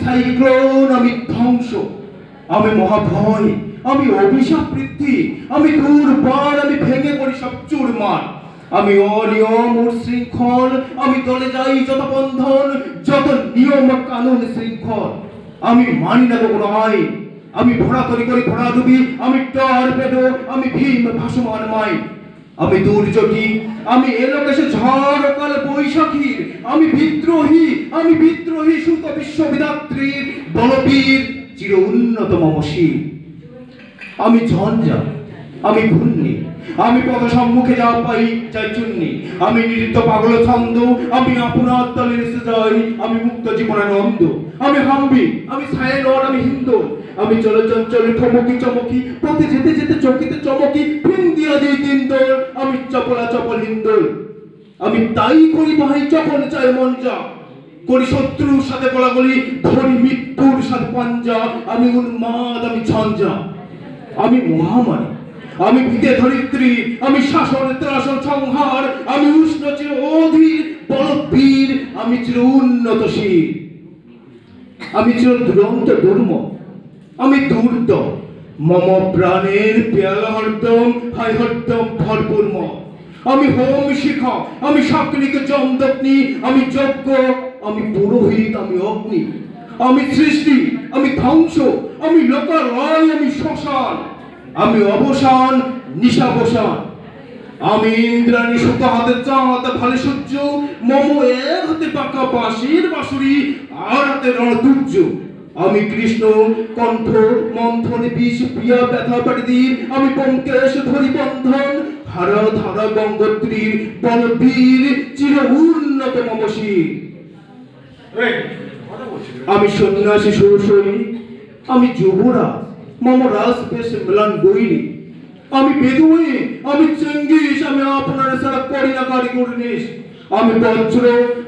Cyclone, আমি ধ্বংস, আমি মহাভয়, আমি অভিশাপ বৃদ্ধি, আমি দুর্বার, আমি ভেঙে পড়ি সব চুরমার, আমি অনিয়ম উচ্ছৃঙ্খল, আমি দলে যাই যত বন্ধন, যত নিয়ম কানুন শৃঙ্খল, আমি মানি না কোনো আইন, আমি ভরা তরি করি ভরা ডুবি, আমি টর্পেডো, আমি ভীম ভাসমান মাই, আমি দুর্যোগী, আমি এলোকেশে ঝড় কাল বৈশাখীর, আমি বিদ্রোহী সুত বিশ্ববিদাত্রীর বলবীর চির উন্নত মম শির, আমি ঝঞ্ঝা, আমি ঘূর্ণি, আমি পথ সম্মুখে যা পাই চাই চুন্নি, আমি নৃত্য পাগল ছন্দ, আমি আপনার তলে এসে যাই, আমি মুক্ত জীবনের নন্দ, আমি হাম্বি, আমি সায়নর, আমি হিন্দু, আমি চলে চঞ্চলে ঠমকি চমকি, পথে যেতে যেতে চকিতে চমকি, ফিন্দিয়া দিই তিন দোল, আমি চপলা চপল হিন্দোল, আমি তাই করি ভাই যখন চাই মন যা, করি শত্রুর সাথে গোলাগুলি, ধরি মৃত্যুর সাথে পাঞ্জা, আমি উন্মাদ, আমি ঝঞ্ঝা, আমি মহামারী, আমি ভীতে ধরিত্রী, আমি শাসন ত্রাসন সংহার, আমি উষ্ণ চির অধীর বলবীর, আমি চির উন্নত শীর, আমি চির দুরন্ত দুর্ম, আমি দুর্দ, মম প্রাণের পেয়ালা হরদম হাই হরদম ভরপুর ম, আমি হোম শিখা, আমি সাকলিক জমদগ্নি, আমি যজ্ঞ, আমি পুরোহিত, আমি অগ্নি, আমি সৃষ্টি, আমি ধ্বংস, আমি লোকালয়, আমি শ্মশান, আমি অবসান নিশাবসান, আমি ইন্দ্রাণী সুত হাতে চাঁদ ভালে সূর্য, মম এক হাতে পাকা বাঁশির বাঁশুরি, আর হাতে রণদুর্য, আমি কৃষ্ণ কণ্ঠ মন্থন বিষ প্রিয়া ব্যথা পাড়িদির, আমি পঙ্কেশ ধরি বন্ধন হারা ধারা গঙ্গোত্রীর বলবীর চির উন্নত মম শির, আমি সন্ন্যাসী সুরসরি, আমি যুবরাজ, মম রাস বেশ ম্লান গৈরি, আমি বেদুই, আমি চেঙ্গিস, আমি আপনার সারা করি না কারি করিনিস, আমি বজ্র,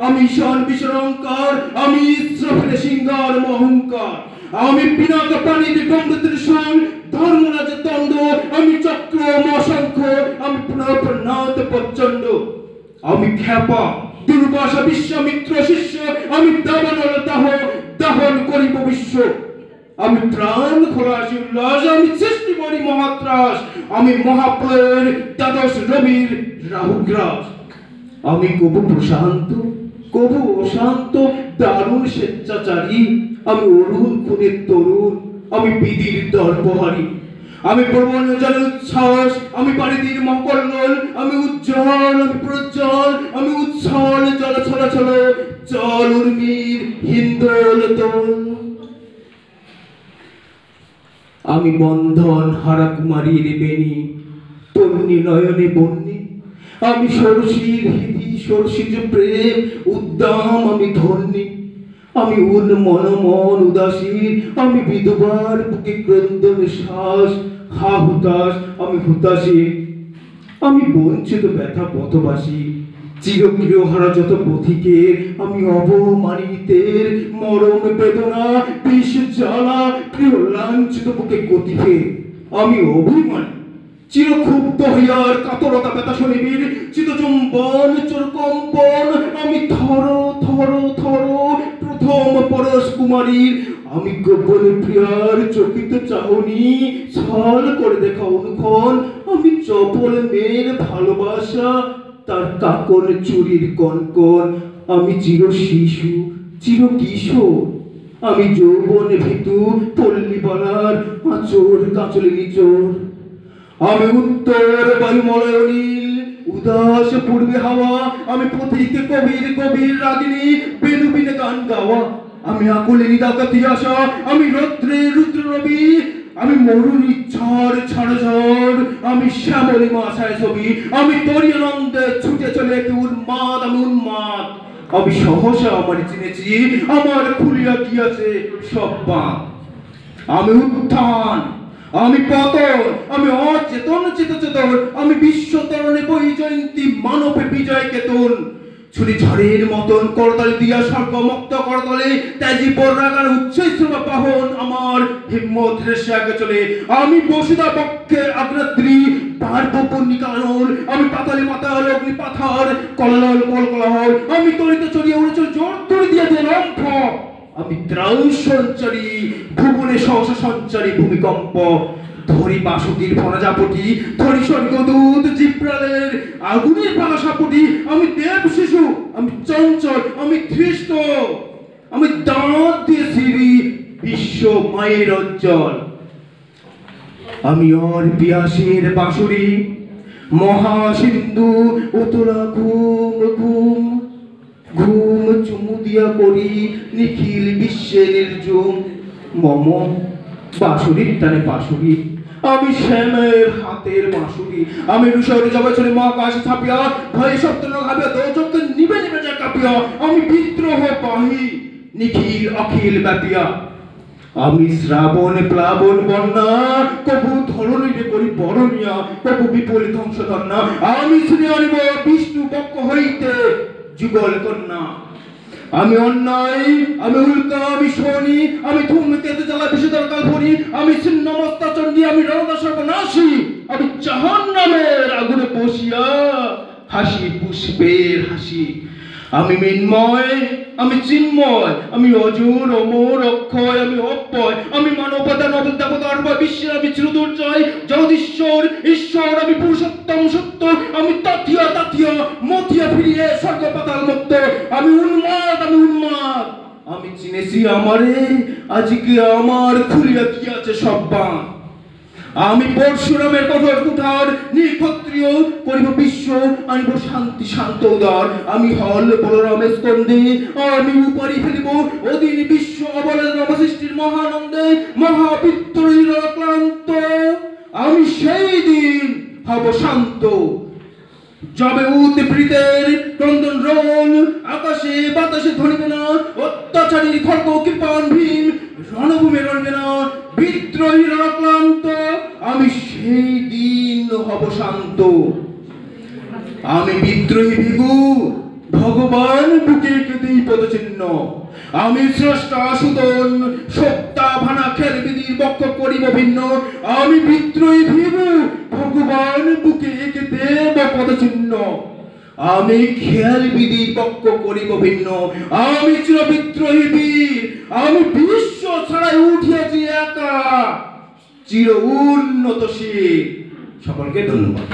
আমি ঈশান বিশরঙ্কার, আমি ইস্রাফিল সিংহার অহংকার, আমি পিনাক পানি বিপন্দ ত্রিশূল ধর্মরাজ দণ্ড, আমি চক্র মশঙ্খ, আমি পুনঃপ্রনাথ প্রচণ্ড, আমি খ্যাপা দুর্বাসা বিশ্বামিত্র শিষ্য, আমি দাবানল দাহ দাহন করিব বিশ্ব, আমি প্রাণ খোলাসি উল্লাস, আমি সৃষ্টি করি মহাত্রাস, আমি মহাপ্রলয়ের দ্বাদশ রবির রাহুগ্রাস, আমি কবু প্রশান্ত, কবু অশান্ত দারুণ স্বেচ্ছাচারী, আমি অরুণ খুনের তরুণ, আমি বিধির দর্পহারী, আমি প্রবল জলের উচ্ছ্বাস, আমি পারিদির মকল্লোল, আমি উজ্জ্বল, আমি প্রজ্জ্বল, আমি উচ্ছল জল ছলাছল জল উর্মির হিন্দোল দোল, আমি বন্ধন হারা কুমারীর বেণী তরুণী নয়নে বন্যী, আমি সরসীর হৃদি সরসীজ প্রেম উদ্দাম, আমি ধন্যী, আমি মন উদাসীন, আমি বিধবার বুকে ক্রন্দন শ্বাস হা হুতাশ, আমি হুতাশী, আমি বঞ্চিত ব্যথা পথবাসী, চিরপ্রিয় হারা যত পথিকের, আমি অবমানিতের মরণ বেদনা বিষ জ্বালা প্রিয় লাঞ্ছিত বুকে গতিকে, আমি অভিমানী চিরক্ষুব্ধ হইয়ার কাতরতা ব্যথা শনিবীর চিতচুম্বন চোরকম্পন, আমি থর থর থর প্রথম পরশ কুমারীর, আমি গোপন প্রিয়ার চকিত চাহনি ছল করে দেখা অনুক্ষণ, আমি চপল মেয়ের ভালোবাসা তার কাকন চুরির কনকন, আমি চির শিশু চির কিশোর, আমি যৌবন ভীতু পল্লীবালার আঁচড় কাঁচলে নিচোর, আমি উত্তর বায়ুমলয় নীল উদাস পূর্বে হাওয়া, আমি পথিকে কবির কবির রাগিনী বেনুবিনে গান গাওয়া, আমি আকুলিনী ডাকাতি আসা, আমি রৌদ্রে রুদ্র রবি, আমি মরুনি ঝড় ছাড় ঝড়, আমি শ্যামলী মাছায় ছবি, আমি তরিয়ানন্দে ছুটে চলে একটি উন্মাদ, আমি উন্মাদ, আমি সহসা আমার চিনেছি, আমার খুলিয়া গিয়াছে সব বাঁধ, আমি উত্থান, আমি পতন, আমি অচেতন চেতন, আমি বিশ্ব তরণে বই জয়ন্তী মানবে বিজয় কেতন, ছুরি ঝড়ের মতন করতালি দিয়া স্বর্গমুক্ত করতলে তেজি পরাগার উচ্ছ্বাস বাহন, আমার হিম্মত হেসে আগে চলে, আমি বসুদা পক্ষের আগ্রাদ্রি পার্বপূর্ণিকানল, আমি পাতালে মাতাল অগ্নি পাথার কলল কলকলাহল, আমি তরিত চড়িয়ে উড়ে জোর ধরে দিয়া লম্ফ, আমি ত্রাণ সঞ্চারী, ভুবনে সহসা সঞ্চারী ভূমিকম্প, ধরি বাসুকীর প্রজাপতি, ধরি স্বর্গদূত জিব্রালের আগুনের পাশাপটি। আমি দেব শিশু, আমি চঞ্চল, আমি ধৃষ্ট, আমি দাঁত দিয়ে সিঁড়ি বিশ্ব মায়ের অঞ্চল। আমি ওর পিয়াসের বাঁশুরি, মহাসিন্ধু উতলা ঘুম ঘুম ঘুম চুমু দিয়া করি নিখিল বিশ্বে নির্জুম। মম বাঁশুরির টানে বাঁশুরি, আমি শ্যামের হাতের বাঁশুরি। আমি রুষর জবাছরে মহাকাশ ছাপিয়া ভয়ে সপ্ত ভাবিয়া দৌচক্য নিবে নিবে যা কাঁপিয়া। আমি বিদ্রোহ পাহি নিখিল অখিল ব্যাপিয়া। আমি শ্রাবণ প্লাবন বন্যা, কবু ধরণীরে করি বরণিয়া, কবু বিপুল ধ্বংসধন্যা। আমি শুনে আনিব বিষ্ণু পক্ষ হইতে যুগল কন্যা। আমি অন্যায়, আমি উল্কা, আমি শনি, আমি ধূমকেতু জ্বালা বিষধর কাল্পনি, আমি ছিন্নমস্তা চণ্ডী, আমি রণদা সর্বনাশী। আমি জাহান্নামের আগুনে বসিয়া হাসি পুষ্পের হাসি। আমি মৃন্ময়, আমি চিন্ময়, আমি অজর অমর অক্ষয়, আমি অব্যয়, আমি মানবতা নবদেবতার বা বিশ্বের আমি চিরদুর্জয় জগদীশ্বর ঈশ্বর। আমি পুরুষোত্তম সত্য, আমি তাথিয়া তাথিয়া মথিয়া ফিরিয়ে স্বর্গ পাতাল মুক্ত। আমি উন্মাদ, আমি উন্মাদ, আমি চিনেছি আমারে, আজকে আমার খুলিয়া দিয়াছে সব বাঁধ। আমি পরশুরামের কঠোর কুঠার নিক্ষত্রিয়, করিব বিশ্ব আনিব শান্তি শান্ত উদার। আমি হল বলরামের স্কন্ধে, আমি উপারি ফেলিব অধীন বিশ্ব অবলের নবসৃষ্টির মহানন্দে। মহাবিদ্রোহীর ক্লান্ত, আমি সেই দিন হব শান্ত। যাবে উদ্বৃতের ক্রন্দন রোল, আকাশে বাতাসে ধরিবে না অত্যাচারীর খড়গ কৃপাণ ভীম। রণভূমে রণবে না বিদ্রোহীর ক্লান্ত, আমি সেই দিন হব শান্ত। আমি বিদ্রোহী ভিগু, ভগবান বুকে কেঁদেই পদচিহ্ন। আমি স্রষ্টা সুদন, সত্তা ভানা খেল বিধির বক্ষ করিব ভিন্ন। আমি বিদ্রোহী ভিগু, ভগবান বুকে এঁকে দেব পদচিহ্ন। আমি খেয়াল বিধির পক্ষ করিব ভিন্ন। আমি চির বিদ্রোহী বীর, আমি বিশ্ব ছাড়াই উঠিয়াছি একা চির উন্নতশীল। সকলকে ধন্যবাদ।